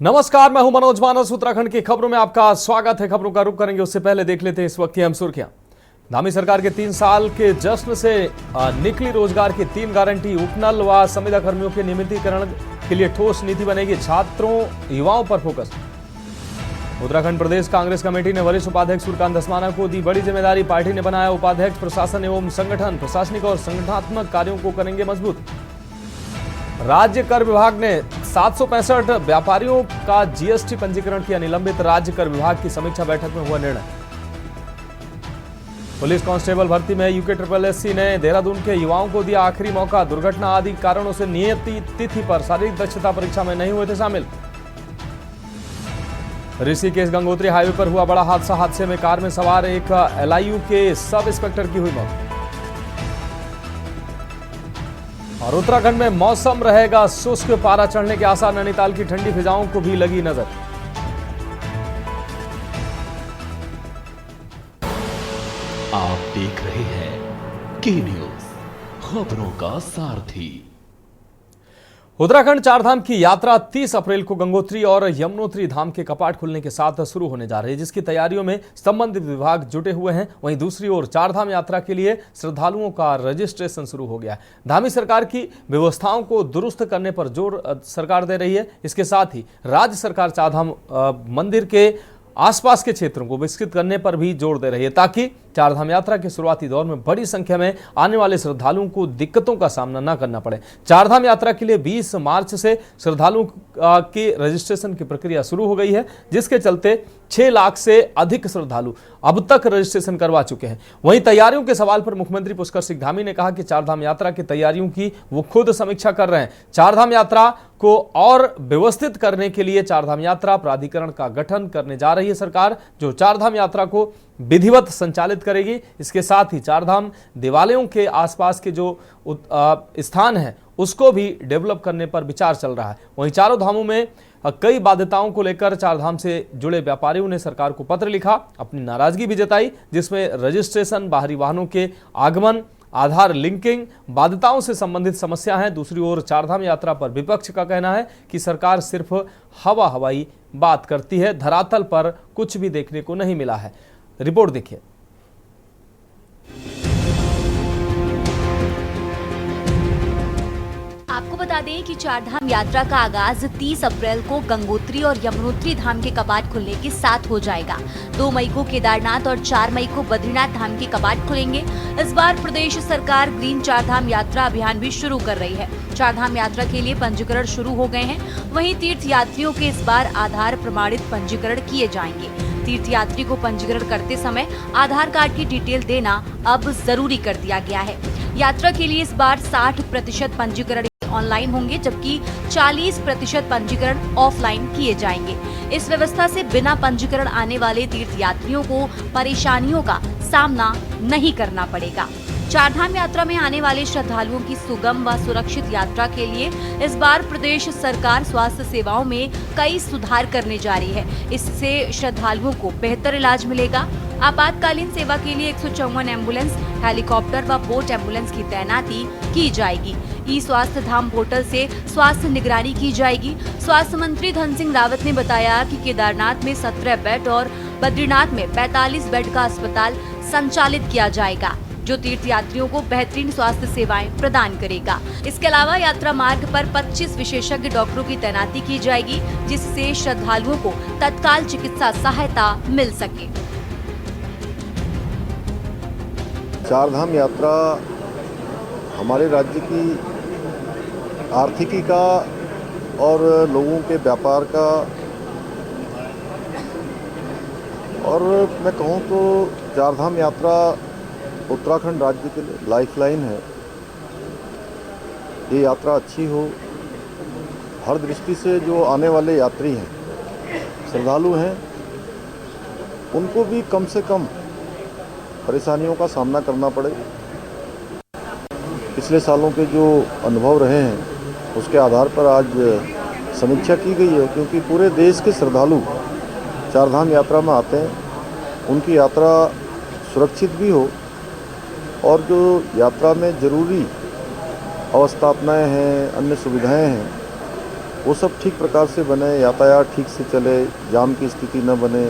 नमस्कार, मैं हूं मनोज मानस। उत्तराखंड की खबरों में आपका स्वागत है। खबरों का रुख करेंगे उससे पहले देख लेते हैं इस वक्त की हम सुर्खियां। धामी सरकार के 3 साल के जश्न से निकली रोजगार की 3 गारंटी। उपनल व संविदा कर्मियों के नियमितीकरण के लिए ठोस नीति बनेगी। छात्रों युवाओं पर फोकस। उत्तराखंड प्रदेश कांग्रेस कमेटी ने वरिष्ठ उपाध्यक्ष सूर्यकांत धस्माना को दी बड़ी जिम्मेदारी। पार्टी ने बनाया उपाध्यक्ष। प्रशासन एवं संगठन, प्रशासनिक और संगठनात्मक कार्यों को करेंगे मजबूत। राज्य कर विभाग ने 765 व्यापारियों का जीएसटी पंजीकरण किया निलंबित। राज्य कर विभाग की समीक्षा बैठक में हुआ निर्णय। पुलिस कांस्टेबल भर्ती में यूके ने देहरादून के युवाओं को दिया आखिरी मौका। दुर्घटना आदि कारणों से नियत तिथि पर शारीरिक दक्षता परीक्षा में नहीं हुए थे शामिल। ऋषिकेश गंगोत्री हाईवे पर हुआ बड़ा हादसा। हादसे में कार में सवार एक एलआईयू के सब इंस्पेक्टर की हुई मौत। और उत्तराखंड में मौसम रहेगा शुष्क। पारा चढ़ने के आसार। नैनीताल की ठंडी फिजाओं को भी लगी नजर। आप देख रहे हैं के न्यूज, खबरों का सारथी। उत्तराखंड चारधाम की यात्रा 30 अप्रैल को गंगोत्री और यमुनोत्री धाम के कपाट खुलने के साथ शुरू होने जा रही है, जिसकी तैयारियों में संबंधित विभाग जुटे हुए हैं। वहीं दूसरी ओर चारधाम यात्रा के लिए श्रद्धालुओं का रजिस्ट्रेशन शुरू हो गया है। धामी सरकार की व्यवस्थाओं को दुरुस्त करने पर जोर सरकार दे रही है। इसके साथ ही राज्य सरकार चारधाम मंदिर के आसपास के क्षेत्रों को विकसित करने पर भी जोर दे रही है, ताकि चारधाम यात्रा के शुरुआती दौर में बड़ी संख्या में आने वाले श्रद्धालुओं को दिक्कतों का सामना न करना पड़े। चारधाम यात्रा के लिए 20 मार्च से श्रद्धालुओं की रजिस्ट्रेशन की प्रक्रिया शुरू हो गई है, जिसके चलते 6 लाख से अधिक श्रद्धालु अब तक रजिस्ट्रेशन करवा चुके हैं। वहीं तैयारियों के सवाल पर मुख्यमंत्री पुष्कर सिंह धामी ने कहा कि चारधाम यात्रा की तैयारियों की वो खुद समीक्षा कर रहे हैं। चारधाम यात्रा को और व्यवस्थित करने के लिए चारधाम यात्रा प्राधिकरण का गठन करने जा रही है सरकार, जो चारधाम यात्रा को विधिवत संचालित करेगी। इसके साथ ही चारधाम देवालयों के आसपास के जो स्थान है उसको भी डेवलप करने पर विचार चल रहा है। वहीं चारों धामों में कई बाध्यताओं को लेकर चारधाम से जुड़े व्यापारियों ने सरकार को पत्र लिखा, अपनी नाराजगी भी जताई, जिसमें रजिस्ट्रेशन, बाहरी वाहनों के आगमन, आधार लिंकिंग, बाध्यताओं से संबंधित समस्या है। दूसरी ओर चारधाम यात्रा पर विपक्ष का कहना है कि सरकार सिर्फ हवाई बात करती है, धरातल पर कुछ भी देखने को नहीं मिला है। रिपोर्ट देखिए। आपको बता दें कि चारधाम यात्रा का आगाज 30 अप्रैल को गंगोत्री और यमुनोत्री धाम के कपाट खुलने के साथ हो जाएगा। 2 मई को केदारनाथ और 4 मई को बद्रीनाथ धाम के कपाट खुलेंगे। इस बार प्रदेश सरकार ग्रीन चारधाम यात्रा अभियान भी शुरू कर रही है। चारधाम यात्रा के लिए पंजीकरण शुरू हो गए हैं। वहीं तीर्थ यात्रियों के इस बार आधार प्रमाणित पंजीकरण किए जाएंगे। तीर्थ यात्री को पंजीकरण करते समय आधार कार्ड की डिटेल देना अब जरूरी कर दिया गया है। यात्रा के लिए इस बार 60% पंजीकरण ऑनलाइन होंगे, जबकि 40% पंजीकरण ऑफलाइन किए जाएंगे। इस व्यवस्था से बिना पंजीकरण आने वाले तीर्थ यात्रियों को परेशानियों का सामना नहीं करना पड़ेगा। चारधाम यात्रा में आने वाले श्रद्धालुओं की सुगम व सुरक्षित यात्रा के लिए इस बार प्रदेश सरकार स्वास्थ्य सेवाओं में कई सुधार करने जा रही है। इससे श्रद्धालुओं को बेहतर इलाज मिलेगा। आपातकालीन सेवा के लिए 154 एम्बुलेंस, हेलीकॉप्टर व बोट एम्बुलेंस की तैनाती की जाएगी। ई स्वास्थ्य धाम पोर्टल से स्वास्थ्य निगरानी की जाएगी। स्वास्थ्य मंत्री धन सिंह रावत ने बताया कि केदारनाथ में 17 बेड और बद्रीनाथ में 45 बेड का अस्पताल संचालित किया जाएगा, जो तीर्थ यात्रियों को बेहतरीन स्वास्थ्य सेवाएं प्रदान करेगा। इसके अलावा यात्रा मार्ग पर 25 विशेषज्ञ डॉक्टरों की तैनाती की जाएगी, जिससे श्रद्धालुओं को तत्काल चिकित्सा सहायता मिल सके। चारधाम यात्रा हमारे राज्य की आर्थिकी का और लोगों के व्यापार का, और मैं कहूँ तो चारधाम यात्रा उत्तराखंड राज्य के लिए लाइफलाइन है। ये यात्रा अच्छी हो, हर दृष्टि से जो आने वाले यात्री हैं, श्रद्धालु हैं, उनको भी कम से कम परेशानियों का सामना करना पड़े। पिछले सालों के जो अनुभव रहे हैं उसके आधार पर आज समीक्षा की गई है, क्योंकि पूरे देश के श्रद्धालु चारधाम यात्रा में आते हैं, उनकी यात्रा सुरक्षित भी हो और जो यात्रा में ज़रूरी अवस्थापनाएं हैं, अन्य सुविधाएं हैं, वो सब ठीक प्रकार से बने, यातायात ठीक से चले, जाम की स्थिति न बने।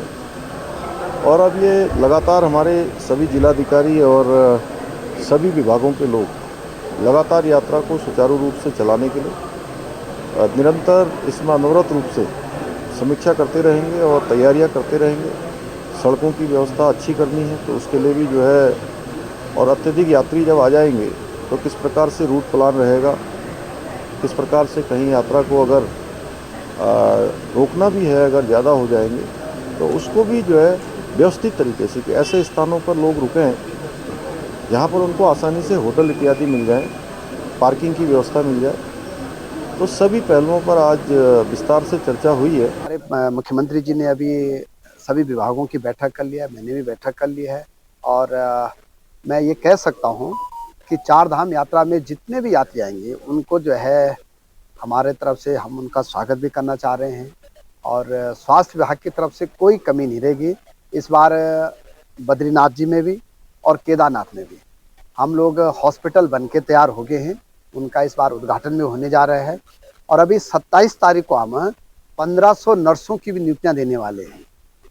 और अब ये लगातार हमारे सभी जिलाधिकारी और सभी विभागों के लोग लगातार यात्रा को सुचारू रूप से चलाने के लिए निरंतर इसमें अनवरत रूप से समीक्षा करते रहेंगे और तैयारियां करते रहेंगे। सड़कों की व्यवस्था अच्छी करनी है तो उसके लिए भी जो है, और अत्यधिक यात्री जब आ जाएंगे तो किस प्रकार से रूट प्लान रहेगा, किस प्रकार से कहीं यात्रा को अगर रोकना भी है, अगर ज़्यादा हो जाएंगे तो उसको भी जो है व्यवस्थित तरीके से कि ऐसे स्थानों पर लोग रुकें जहाँ पर उनको आसानी से होटल इत्यादि मिल जाए, पार्किंग की व्यवस्था मिल जाए। तो सभी पहलुओं पर आज विस्तार से चर्चा हुई है। हमारे मुख्यमंत्री जी ने अभी सभी विभागों की बैठक कर लिया है, मैंने भी बैठक कर ली है और मैं ये कह सकता हूँ कि चार धाम यात्रा में जितने भी यात्री आएंगे उनको जो है हमारे तरफ से हम उनका स्वागत भी करना चाह रहे हैं और स्वास्थ्य विभाग की तरफ से कोई कमी नहीं रहेगी। इस बार बद्रीनाथ जी में भी और केदारनाथ में भी हम लोग हॉस्पिटल बन के तैयार हो गए हैं, उनका इस बार उद्घाटन भी होने जा रहा है और अभी 27 तारीख को हम 1500 नर्सों की भी नियुक्तियां देने वाले हैं।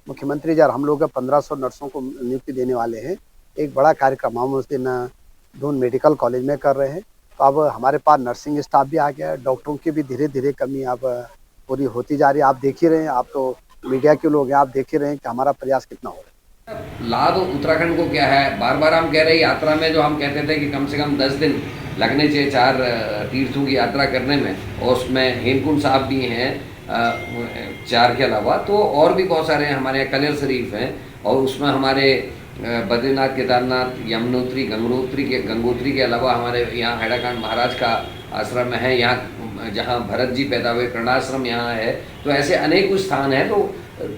मुख्यमंत्री जी हम लोग 1500 नर्सों को नियुक्ति देने वाले हैं। एक बड़ा कार्यक्रम हम उस दिन दून मेडिकल कॉलेज में कर रहे हैं। तो अब हमारे पास नर्सिंग स्टाफ भी आ गया है, डॉक्टरों की भी धीरे धीरे कमी अब पूरी होती जा रही है। आप देख ही रहे हैं, आप तो मीडिया के लोग हैं, आप देख ही रहे हैं कि हमारा प्रयास कितना हो रहा है। लाभ उत्तराखंड को क्या है, बार बार हम कह रहे हैं यात्रा में जो हम कहते थे कि कम से कम 10 दिन लगने चाहिए 4 तीर्थों की यात्रा करने में, और उसमें हेमकुंड साहब भी हैं 4 के अलावा, तो और भी बहुत सारे हमारे यहाँ कलेर शरीफ हैं और उसमें हमारे बद्रीनाथ, केदारनाथ, यमुनोत्री, गंगोत्री के अलावा हमारे यहाँ हैड़ाकांड महाराज का आश्रम है, यहाँ जहाँ भरत जी पैदा हुए कर्णाश्रम यहाँ है। तो ऐसे अनेक स्थान हैं। तो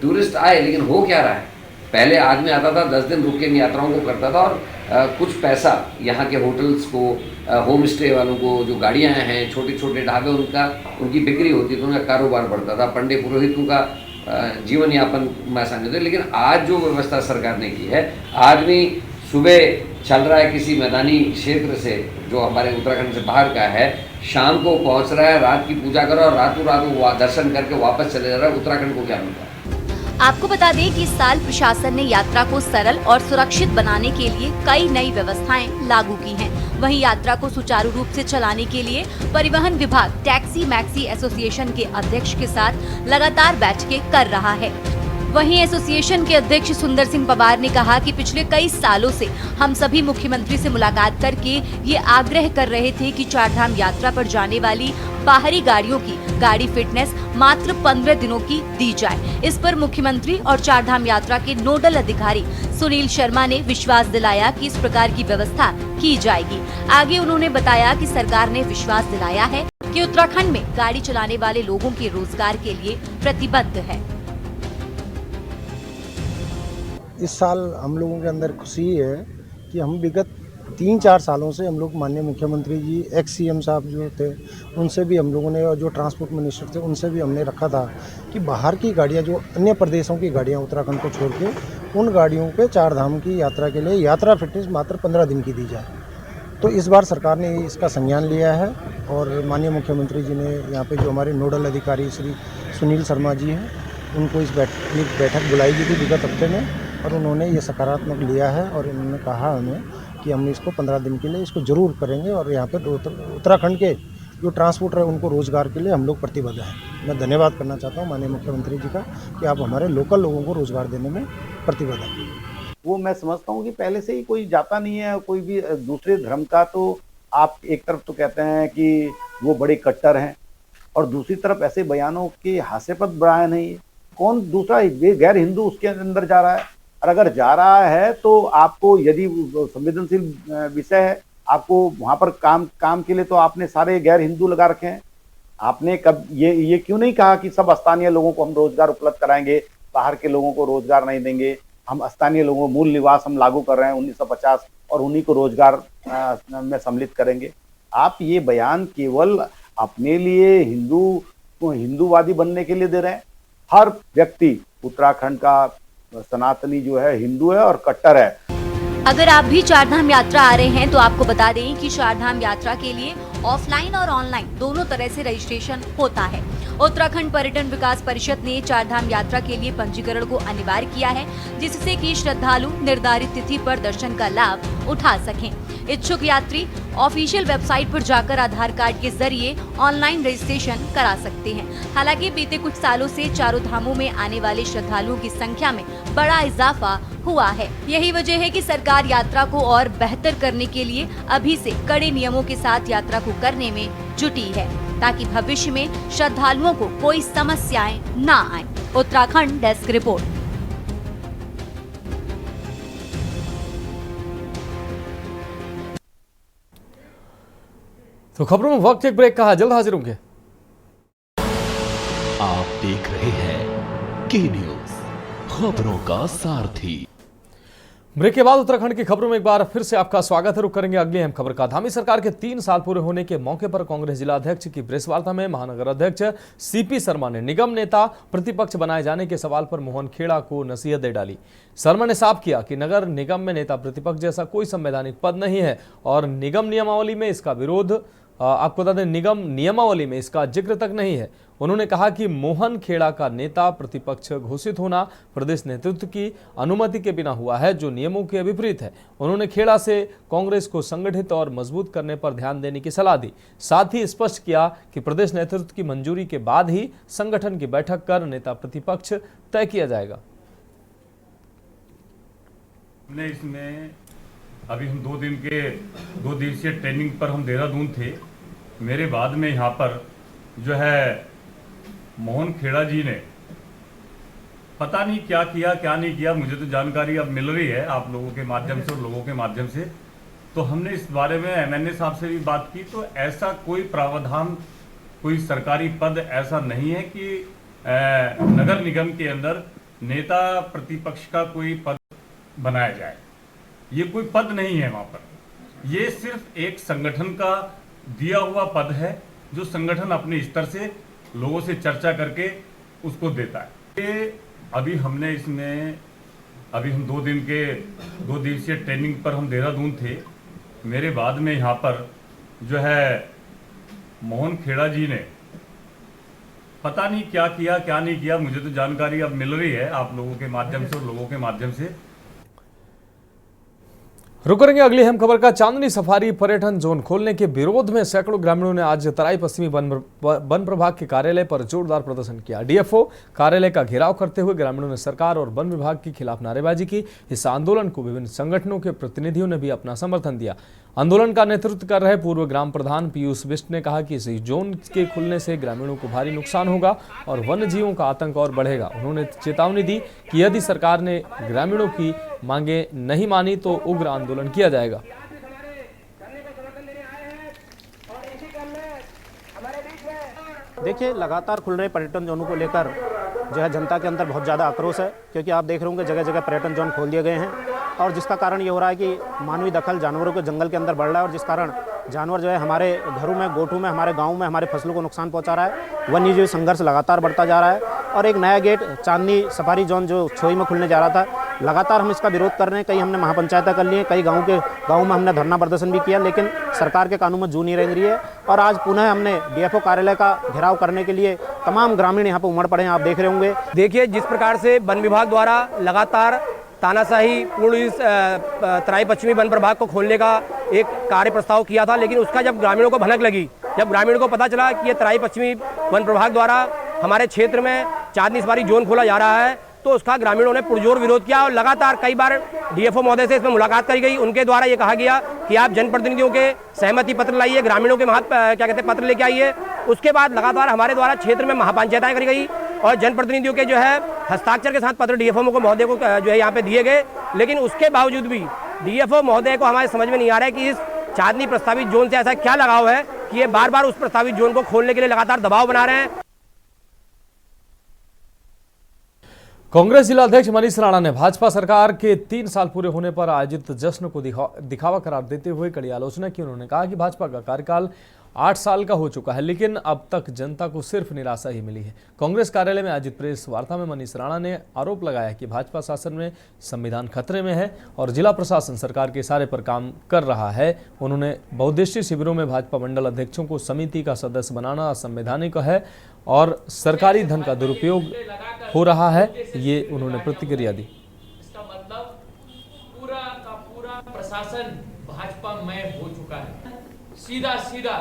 टूरिस्ट आए, लेकिन हो क्या रहा है, पहले आदमी आता था 10 दिन रुक के इन यात्राओं को करता था और कुछ पैसा यहाँ के होटल्स को, होम स्टे वालों को, जो गाड़ियाँ हैं, छोटे छोटे ढाबे, उनकी बिक्री होती थी, उनका कारोबार बढ़ता था, पंडित पुरोहितों का जीवन यापन में आसानी होती। लेकिन आज जो व्यवस्था सरकार ने की है, आदमी सुबह चल रहा है किसी मैदानी क्षेत्र से जो हमारे उत्तराखंड से बाहर का है, शाम को पहुँच रहा है, रात की पूजा कर रहा है और रातों रात वो दर्शन करके वापस चले जा रहा है। उत्तराखंड को क्या मिलता है? आपको बता दें कि इस साल प्रशासन ने यात्रा को सरल और सुरक्षित बनाने के लिए कई नई व्यवस्थाएं लागू की हैं। वहीं यात्रा को सुचारू रूप से चलाने के लिए परिवहन विभाग टैक्सी मैक्सी एसोसिएशन के अध्यक्ष के साथ लगातार बैठकें कर रहा है। वहीं एसोसिएशन के अध्यक्ष सुंदर सिंह पवार ने कहा कि पिछले कई सालों से हम सभी मुख्यमंत्री से मुलाकात करके ये आग्रह कर रहे थे कि चारधाम यात्रा पर जाने वाली बाहरी गाड़ियों की गाड़ी फिटनेस मात्र 15 दिनों की दी जाए। इस पर मुख्यमंत्री और चारधाम यात्रा के नोडल अधिकारी सुनील शर्मा ने विश्वास दिलाया कि इस प्रकार की व्यवस्था की जाएगी। आगे उन्होंने बताया कि सरकार ने विश्वास दिलाया है कि उत्तराखंड में गाड़ी चलाने वाले लोगों के रोजगार के लिए प्रतिबद्ध है। इस साल हम लोगों के अंदर खुशी है कि हम विगत 3-4 सालों से हम लोग माननीय मुख्यमंत्री जी, एक्स सीएम साहब जो थे, उनसे भी हम लोगों ने, और जो ट्रांसपोर्ट मिनिस्टर थे उनसे भी हमने रखा था कि बाहर की गाड़ियां, जो अन्य प्रदेशों की गाड़ियां उत्तराखंड को छोड़ के, उन गाड़ियों पे चार धाम की यात्रा के लिए यात्रा फिटनेस मात्र 15 दिन की दी जाए। तो इस बार सरकार ने इसका संज्ञान लिया है और माननीय मुख्यमंत्री जी ने यहाँ पर जो हमारे नोडल अधिकारी श्री सुनील शर्मा जी हैं, उनको इस बैठक बुलाई गई थी विगत हफ्ते में, और उन्होंने ये सकारात्मक लिया है और उन्होंने कहा हमें कि हम इसको 15 दिन के लिए इसको ज़रूर करेंगे और यहाँ पर उत्तराखंड के जो ट्रांसपोर्टर है उनको रोज़गार के लिए हम लोग प्रतिबद्ध हैं। मैं धन्यवाद करना चाहता हूँ माननीय मुख्यमंत्री जी का कि आप हमारे लोकल लोगों को रोज़गार देने में प्रतिबद्ध हैं। वो मैं समझता हूँ कि पहले से ही कोई जाता नहीं है, कोई भी दूसरे धर्म का, तो आप एक तरफ तो कहते हैं कि वो बड़े कट्टर हैं और दूसरी तरफ ऐसे बयानों के हास्यास्पद बयान है। कौन दूसरा गैर हिंदू उसके अंदर जा रहा है? और अगर जा रहा है तो आपको, यदि संवेदनशील विषय है, आपको वहां पर काम के लिए तो आपने सारे गैर हिंदू लगा रखे हैं। आपने कब ये क्यों नहीं कहा कि सब स्थानीय लोगों को हम रोजगार उपलब्ध कराएंगे, बाहर के लोगों को रोजगार नहीं देंगे, हम स्थानीय लोगों को मूल निवास हम लागू कर रहे हैं 1950 और उन्हीं को रोजगार में सम्मिलित करेंगे। आप ये बयान केवल अपने लिए हिंदूवादी बनने के लिए दे रहे हैं। हर व्यक्ति उत्तराखंड का सनातनी जो है हिंदू है और कट्टर है। अगर आप भी चारधाम यात्रा आ रहे हैं तो आपको बता दें कि चारधाम यात्रा के लिए ऑफलाइन और ऑनलाइन दोनों तरह से रजिस्ट्रेशन होता है। उत्तराखंड पर्यटन विकास परिषद ने चारधाम यात्रा के लिए पंजीकरण को अनिवार्य किया है, जिससे कि श्रद्धालु निर्धारित तिथि पर दर्शन का लाभ उठा सकें। इच्छुक यात्री ऑफिशियल वेबसाइट पर जाकर आधार कार्ड के जरिए ऑनलाइन रजिस्ट्रेशन करा सकते हैं। हालांकि बीते कुछ सालों से चारों धामों में आने वाले श्रद्धालुओं की संख्या में बड़ा इजाफा हुआ है। यही वजह है कि सरकार यात्रा को और बेहतर करने के लिए अभी से कड़े नियमों के साथ यात्रा को करने में जुटी है, ताकि भविष्य में श्रद्धालुओं को कोई समस्याएं न आए। Uttarakhand desk report. तो खबरों में वक्त एक ब्रेक का, जल्द हाजिर होंगे। आप देख रहे हैं के न्यूज, खबरों का सारथी। ब्रेक के बाद उत्तराखंड की खबरों में एक बार फिर से आपका स्वागत है। रुक करेंगे अगली अहम खबर का। धामी सरकार के 3 साल पूरे होने के मौके पर कांग्रेस जिला अध्यक्ष की प्रेस वार्ता में महानगर अध्यक्ष सीपी शर्मा ने निगम नेता प्रतिपक्ष बनाए जाने के सवाल पर मोहन खेड़ा को नसीहत दे डाली। शर्मा ने साफ किया कि नगर निगम में नेता प्रतिपक्ष जैसा कोई संवैधानिक पद नहीं है और निगम नियमावली में इसका विरोध, आपको बता दें, निगम नियमावली में इसका जिक्र तक नहीं है। उन्होंने कहा कि मोहन खेड़ा का नेता प्रतिपक्ष घोषित होना प्रदेश नेतृत्व की अनुमति के बिना हुआ है, जो नियमों के विपरीत है। उन्होंने खेड़ा से कांग्रेस को संगठित और मजबूत करने पर ध्यान देने की सलाह दी। साथ ही स्पष्ट किया कि प्रदेश नेतृत्व की मंजूरी के बाद ही संगठन की बैठक कर नेता प्रतिपक्ष तय किया जाएगा। हमने इसमें अभी हम 2 दिवसीय ट्रेनिंग पर हम देहरादून थे। मेरे बाद में यहाँ पर जो है मोहन खेड़ा जी ने पता नहीं क्या किया क्या नहीं किया, मुझे तो जानकारी अब मिल रही है आप लोगों के माध्यम से और लोगों के माध्यम से। तो हमने इस बारे में एमएनए साहब से भी बात की, तो ऐसा कोई प्रावधान, कोई सरकारी पद ऐसा नहीं है कि नगर निगम के अंदर नेता प्रतिपक्ष का कोई पद बनाया जाए। ये कोई पद नहीं है वहाँ पर। ये सिर्फ एक संगठन का दिया हुआ पद है, जो संगठन अपने स्तर से लोगों से चर्चा करके उसको देता है। ये अभी हमने इसमें अभी हम 2 दिवसीय ट्रेनिंग पर हम देहरादून थे। मेरे बाद में यहाँ पर जो है मोहन खेड़ा जी ने पता नहीं क्या किया क्या नहीं किया, मुझे तो जानकारी अब मिल रही है आप लोगों के माध्यम से और लोगों के माध्यम से। रुक करेंगे अगली अहम खबर का। चांदनी सफारी पर्यटन जोन खोलने के विरोध में सैकड़ों ग्रामीणों ने आज तराई पश्चिमी वन प्रभाग के कार्यालय पर जोरदार प्रदर्शन किया। डीएफओ कार्यालय का घेराव करते हुए ग्रामीणों ने सरकार और वन विभाग के खिलाफ नारेबाजी की। इस आंदोलन को विभिन्न संगठनों के प्रतिनिधियों ने भी अपना समर्थन दिया। आंदोलन का नेतृत्व कर रहे पूर्व ग्राम प्रधान पीयूष बिष्ट ने कहा कि इस जोन के खुलने से ग्रामीणों को भारी नुकसान होगा और वन्य जीवों का आतंक और बढ़ेगा। उन्होंने चेतावनी दी कि यदि सरकार ने ग्रामीणों की मांगे नहीं मानी तो उग्र आंदोलन किया जाएगा। देखिए, लगातार खुल रहे पर्यटन जोनों को लेकर जो है जनता के अंदर बहुत ज़्यादा आक्रोश है, क्योंकि आप देख रहे होंगे जगह जगह पर्यटन जोन खोल दिए गए हैं और जिसका कारण ये हो रहा है कि मानवीय दखल जानवरों के जंगल के अंदर बढ़ रहा है और जिस कारण जानवर जो है हमारे घरों में, गोठों में, हमारे गाँव में हमारे फसलों को नुकसान पहुँचा रहा है। वन्यजीव संघर्ष लगातार बढ़ता जा रहा है और एक नया गेट चांदनी सफारी जोन जो छोई में खुलने जा रहा था, लगातार हम इसका विरोध कर रहे हैं। कई हमने महापंचायतें कर ली हैं, कई गाँव में हमने धरना प्रदर्शन भी किया, लेकिन सरकार के कानून में जू नहीं रह रही है और आज पुनः हमने डीएफओ कार्यालय का घेराव करने के लिए तमाम ग्रामीण यहाँ पर उमड़ पड़े हैं। आप देख रहे होंगे। देखिए, जिस प्रकार से वन विभाग द्वारा लगातार तानाशाही पूर्ण इस तराई पश्चिमी वन प्रभाग को खोलने का एक कार्य प्रस्ताव किया था, लेकिन उसका जब ग्रामीणों को भनक लगी, जब ग्रामीणों को पता चला कि ये तराई पश्चिमी वन प्रभाग द्वारा हमारे क्षेत्र में चांदनी सफारी जोन खोला जा रहा है, तो उसका ग्रामीणों ने पुरजोर विरोध किया और लगातार कई बार डीएफओ महोदय से इसमें मुलाकात करी गई। उनके द्वारा ये कहा गया कि आप जनप्रतिनिधियों के सहमति पत्र लाइए, ग्रामीणों के पत्र लेके आइए। उसके बाद लगातार हमारे द्वारा क्षेत्र में महापंचायतें करी गई और जनप्रतिनिधियों के जो है हस्ताक्षर के साथ पत्र डीएफओ महोदय को जो है यहाँ पे दिए गए, लेकिन उसके बावजूद भी डीएफओ महोदय को हमारे समझ में नहीं आ रहा है कि इस चांदनी प्रस्तावित जोन से ऐसा क्या लगाव है कि ये बार बार उस प्रस्तावित जोन को खोलने के लिए लगातार दबाव बना रहे हैं। कांग्रेस जिला अध्यक्ष मनीष राणा ने भाजपा सरकार के 3 साल पूरे होने पर आयोजित जश्न को दिखावा करार देते हुए कड़ी आलोचना की। उन्होंने कहा कि भाजपा का कार्यकाल 8 साल का हो चुका है, लेकिन अब तक जनता को सिर्फ निराशा ही मिली है। कांग्रेस कार्यालय में आयोजित प्रेस वार्ता में मनीष राणा ने आरोप लगाया कि भाजपा शासन में संविधान खतरे में है और जिला प्रशासन सरकार के इशारे पर काम कर रहा है। उन्होंने बहुउद्देशीय शिविरों में भाजपा मंडल अध्यक्षों को समिति का सदस्य बनाना असंवैधानिक है और सरकारी धन का दुरुपयोग हो रहा है, ये उन्होंने प्रतिक्रिया दी। इसका मतलब पूरा का पूरा प्रशासन भाजपा में हो चुका है, सीधा सीधा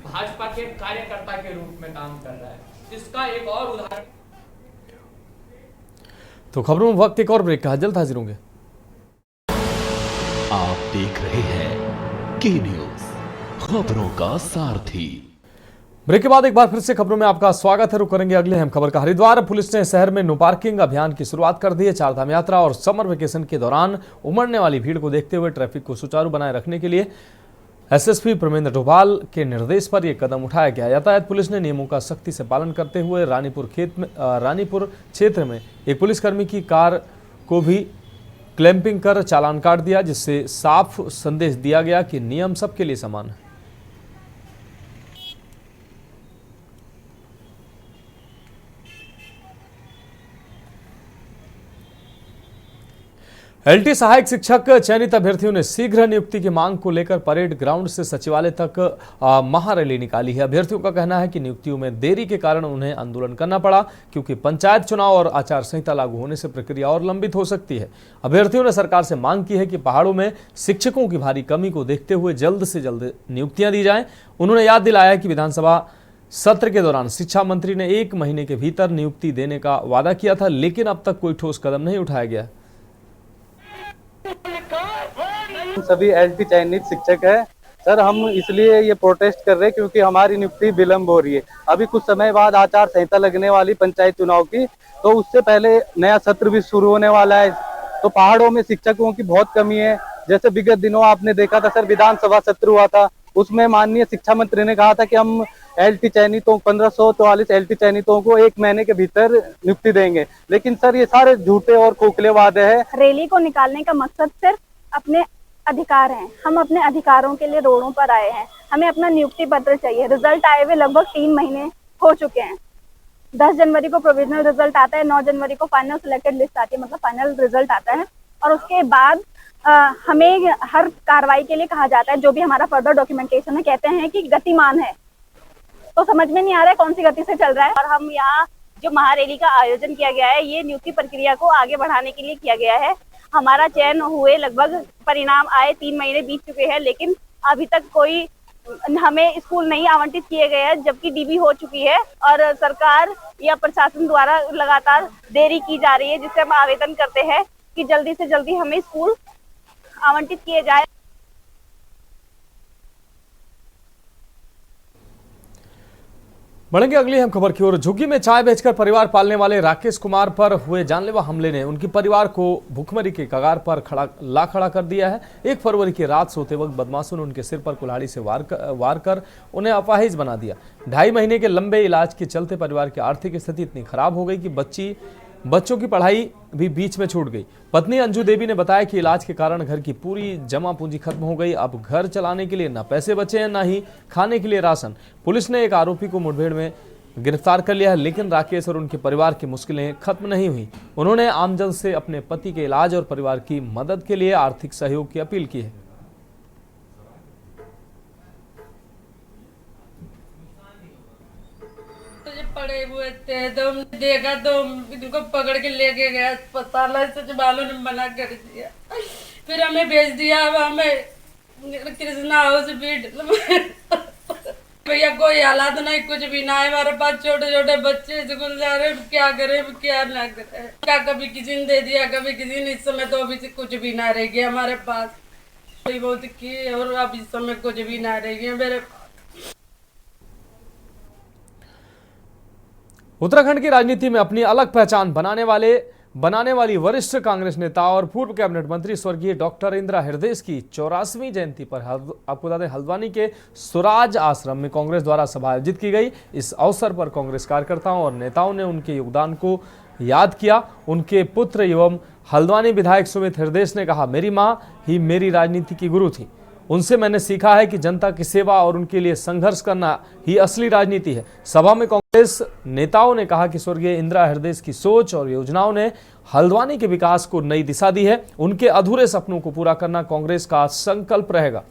भाजपा के कार्यकर्ता के रूप में काम कर रहा है। इसका एक और उदाहरण। तो खबरों में वक्त एक और ब्रेक का, जल्द हाजिर होंगे। आप देख रहे हैं के न्यूज, खबरों का सारथी। ब्रेक के बाद एक बार फिर से खबरों में आपका स्वागत है। रुक करेंगे अगले अहम खबर का। हरिद्वार पुलिस ने शहर में नो पार्किंग अभियान की शुरुआत कर दी है। चारधाम यात्रा और समर वेकेशन के दौरान उमड़ने वाली भीड़ को देखते हुए ट्रैफिक को सुचारू बनाए रखने के लिए एसएसपी प्रमेंद्र डोभाल के निर्देश पर यह कदम उठाया गया। यातायात पुलिस ने नियमों का सख्ती से पालन करते हुए रानीपुर क्षेत्र में एक पुलिसकर्मी की कार को भी क्लैंपिंग कर चालान काट दिया, जिससे साफ संदेश दिया गया कि नियम सबके लिए समान है। एलटी सहायक शिक्षक चयनित अभ्यर्थियों ने शीघ्र नियुक्ति की मांग को लेकर परेड ग्राउंड से सचिवालय तक महारैली निकाली है। अभ्यर्थियों का कहना है कि नियुक्तियों में देरी के कारण उन्हें आंदोलन करना पड़ा, क्योंकि पंचायत चुनाव और आचार संहिता लागू होने से प्रक्रिया और लंबित हो सकती है। अभ्यर्थियों ने सरकार से मांग की है कि पहाड़ों में शिक्षकों की भारी कमी को देखते हुए जल्द से जल्द नियुक्तियां दी जाएं। उन्होंने याद दिलाया कि विधानसभा सत्र के दौरान शिक्षा मंत्री ने 1 महीने के भीतर नियुक्ति देने का वादा किया था, लेकिन अब तक कोई ठोस कदम नहीं उठाया गया। सभी एलटी चयनित शिक्षक है सर, हम इसलिए ये प्रोटेस्ट कर रहे हैं क्योंकि हमारी नियुक्ति विलंब हो रही है। अभी कुछ समय बाद आचार संहिता लगने वाली पंचायत चुनाव की, तो उससे पहले नया सत्र भी शुरू होने वाला है। तो पहाड़ों में शिक्षकों की बहुत कमी है। जैसे विगत दिनों आपने देखा था सर, विधानसभा सत्र हुआ था, उसमें माननीय शिक्षा मंत्री ने कहा था कि हम एलटी चयनितों 1544 एलटी चयनितों को 1 महीने के भीतर नियुक्ति देंगे, लेकिन सर ये सारे झूठे और खोखले वादे हैं। रैली को निकालने का मकसद सिर्फ अपने अधिकार हैं। हम अपने अधिकारों के लिए रोडों पर आए हैं। हमें अपना नियुक्ति पत्र चाहिए। रिजल्ट आए हुए लगभग 3 महीने हो चुके हैं। 10 जनवरी को प्रोविजनल रिजल्ट आता है, 9 जनवरी को फाइनल सिलेक्टेड लिस्ट आती है, मतलब फाइनल रिजल्ट आता है। और उसके बाद हमें हर कार्रवाई के लिए कहा जाता है, जो भी हमारा फर्दर डॉक्यूमेंटेशन है, कहते हैं कि गतिमान है। तो समझ में नहीं आ रहा है कौन सी गति से चल रहा है। और हम यहाँ जो महारैली का आयोजन किया गया है, ये नियुक्ति प्रक्रिया को आगे बढ़ाने के लिए किया गया है। हमारा चयन हुए लगभग परिणाम आए 3 महीने बीत चुके हैं, लेकिन अभी तक कोई हमें स्कूल नहीं आवंटित किए गए हैं, जबकि डीबी हो चुकी है। और सरकार या प्रशासन द्वारा लगातार देरी की जा रही है, जिससे हम आवेदन करते हैं कि जल्दी से जल्दी हमें स्कूल आवंटित किए जाए। बढ़ेंगे अगली अहम खबर की ओर। झुग्गी में चाय बेचकर परिवार पालने वाले राकेश कुमार पर हुए जानलेवा हमले ने उनके परिवार को भुखमरी के कगार पर खड़ा कर दिया है। 1 फरवरी की रात सोते वक्त बदमाशों ने उनके सिर पर कुल्हाड़ी से वार कर उन्हें अपाहिज बना दिया। 2.5 महीने के लंबे इलाज के चलते परिवार की आर्थिक स्थिति इतनी खराब हो गई कि बच्चों की पढ़ाई भी बीच में छूट गई। पत्नी अंजू देवी ने बताया कि इलाज के कारण घर की पूरी जमा पूंजी खत्म हो गई। अब घर चलाने के लिए न पैसे बचे हैं, न ही खाने के लिए राशन। पुलिस ने एक आरोपी को मुठभेड़ में गिरफ्तार कर लिया है, लेकिन राकेश और उनके परिवार की मुश्किलें खत्म नहीं हुई। उन्होंने आमजन से अपने पति के इलाज और परिवार की मदद के लिए आर्थिक सहयोग की अपील की है। पड़े हुए थे तो हमने देखा तो इनको पकड़ के लेके गया अस्पताल, सच वालों ने मना कर दिया। फिर हमें भेज दिया, अब हमें कृष्णा हॉस्पिटल। भैया कोई हालात नहीं, कुछ भी ना है हमारे पास। छोटे छोटे बच्चे स्कूल जा रहे, क्या करें क्या ना करें। क्या कभी किसी ने दे दिया, कभी किसी ने। इस समय तो अभी कुछ भी ना रह गया हमारे पास। थोड़ी बहुत की और अब इस समय कुछ भी ना रह गया मेरे पास। उत्तराखंड की राजनीति में अपनी अलग पहचान बनाने वाली वरिष्ठ कांग्रेस नेता और पूर्व कैबिनेट मंत्री स्वर्गीय डॉक्टर इंदिरा हृदयेश की 84वीं जयंती पर आपको बता दें हल्द्वानी के स्वराज आश्रम में कांग्रेस द्वारा सभा आयोजित की गई। इस अवसर पर कांग्रेस कार्यकर्ताओं और नेताओं ने उनके योगदान को याद किया। उनके पुत्र एवं हल्द्वानी विधायक सुमित हृदयेश ने कहा, मेरी मां ही मेरी राजनीति की गुरु थी। उनसे मैंने सीखा है कि जनता की सेवा और उनके लिए संघर्ष करना ही असली राजनीति है। सभा में कांग्रेस नेताओं ने कहा कि स्वर्गीय इंदिरा हृदयेश की सोच और योजनाओं ने हल्द्वानी के विकास को नई दिशा दी है। उनके अधूरे सपनों को पूरा करना कांग्रेस का संकल्प रहेगा।